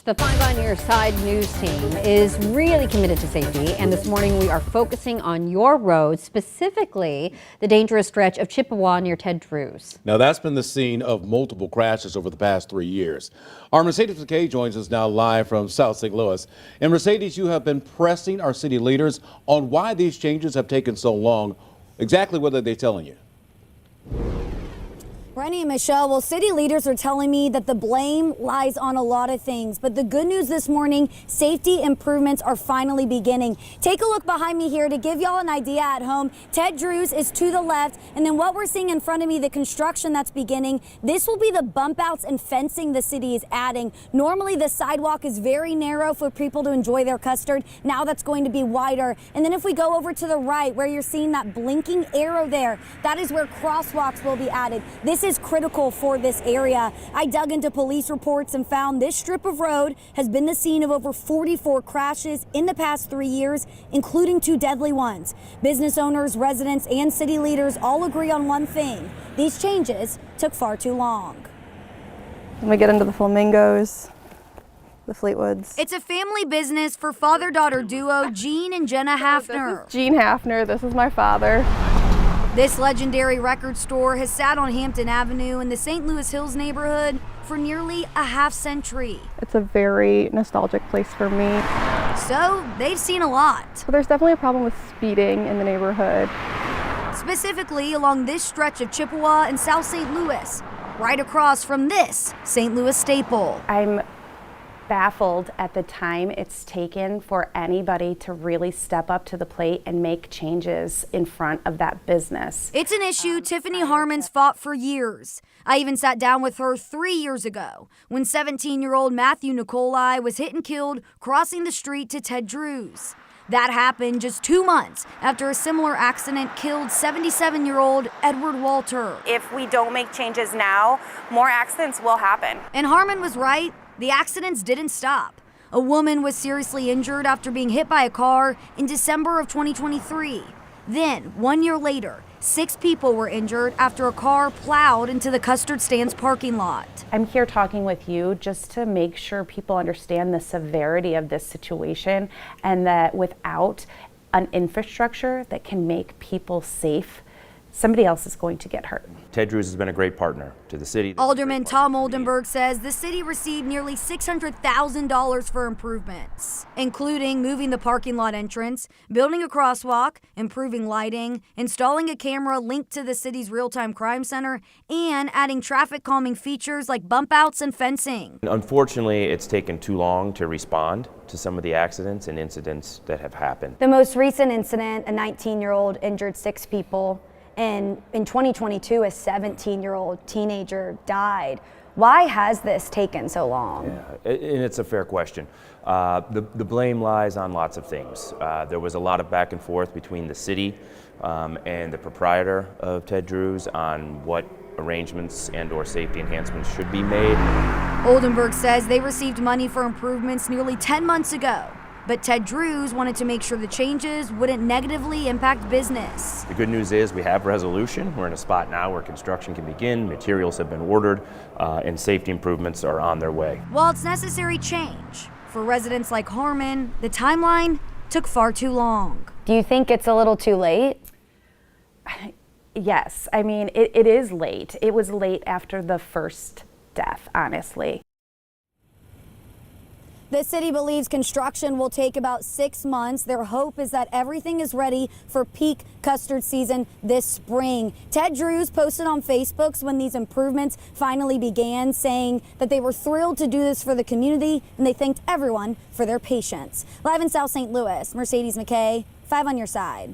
The Five on Your Side news team is really committed to safety, and this morning we are focusing on your roads, specifically the dangerous stretch of Chippewa near Ted Drew's. Now, that's been the scene of multiple crashes over the past 3 years. Our Mercedes McKay joins us now live from South St. Louis. And Mercedes, you have been pressing our city leaders on why these changes have taken so long. Exactly what are they telling you? Rennie and Michelle, well, city leaders are telling me that the blame lies on a lot of things. But the good news this morning, safety improvements are finally beginning. Take a look behind me here to give y'all an idea at home. Ted Drew's is to the left. And then what we're seeing in front of me, the construction that's beginning, this will be the bump outs and fencing the city is adding. Normally, the sidewalk is very narrow for people to enjoy their custard. Now that's going to be wider. And then if we go over to the right, where you're seeing that blinking arrow there, that is where crosswalks will be added. This is critical for this area. I dug into police reports and found this strip of road has been the scene of over 44 crashes in the past 3 years, including 2 deadly ones. Business owners, residents, and city leaders all agree on one thing: these changes took far too long. When we get into the Flamingos, the Fleetwoods. It's a family business for father-daughter duo Gene and Jenna Hafner. Gene Hafner, this is my father. This legendary record store has sat on Hampton Avenue in the St. Louis Hills neighborhood for nearly a half-century. It's a very nostalgic place for me. So they've seen a lot. So there's definitely a problem with speeding in the neighborhood. Specifically along this stretch of Chippewa and South St. Louis, right across from this St. Louis staple. I'm baffled at the time it's taken for anybody to really step up to the plate and make changes in front of that business. It's an issue Tiffany Harmon's fought for years. I even sat down with her 3 years ago when 17-year-old Matthew Nicolai was hit and killed crossing the street to Ted Drew's. That happened just 2 months after a similar accident killed 77-year-old Edward Walter. If we don't make changes now, more accidents will happen. And Harmon was right. The accidents didn't stop. A woman was seriously injured after being hit by a car in December of 2023. Then, 1 year later, 6 people were injured after a car plowed into the custard stand's parking lot. I'm here talking with you just to make sure people understand the severity of this situation, and that without an infrastructure that can make people safe, somebody else is going to get hurt. Ted Drew's has been a great partner to the city. Alderman Tom Oldenburg says the city received nearly $600,000 for improvements, including moving the parking lot entrance, building a crosswalk, improving lighting, installing a camera linked to the city's real-time crime center, and adding traffic calming features like bump outs and fencing. Unfortunately, it's taken too long to respond to some of the accidents and incidents that have happened. The most recent incident, a 19-year-old injured 6 people. And in 2022, a 17-year-old teenager died. Why has this taken so long? Yeah, and it's a fair question. The blame lies on lots of things. There was a lot of back and forth between the city and the proprietor of Ted Drew's on what arrangements and or safety enhancements should be made. Oldenburg says they received money for improvements nearly 10 months ago. But Ted Drew's wanted to make sure the changes wouldn't negatively impact business. The good news is we have resolution. We're in a spot now where construction can begin, materials have been ordered, and safety improvements are on their way. While it's necessary change, for residents like Harmon, the timeline took far too long. Do you think it's a little too late? Yes, I mean, it is late. It was late after the first death, honestly. The city believes construction will take about 6 months. Their hope is that everything is ready for peak custard season this spring. Ted Drew's posted on Facebook when these improvements finally began, saying that they were thrilled to do this for the community and they thanked everyone for their patience. Live in South St. Louis, Mercedes McKay, 5 on Your Side.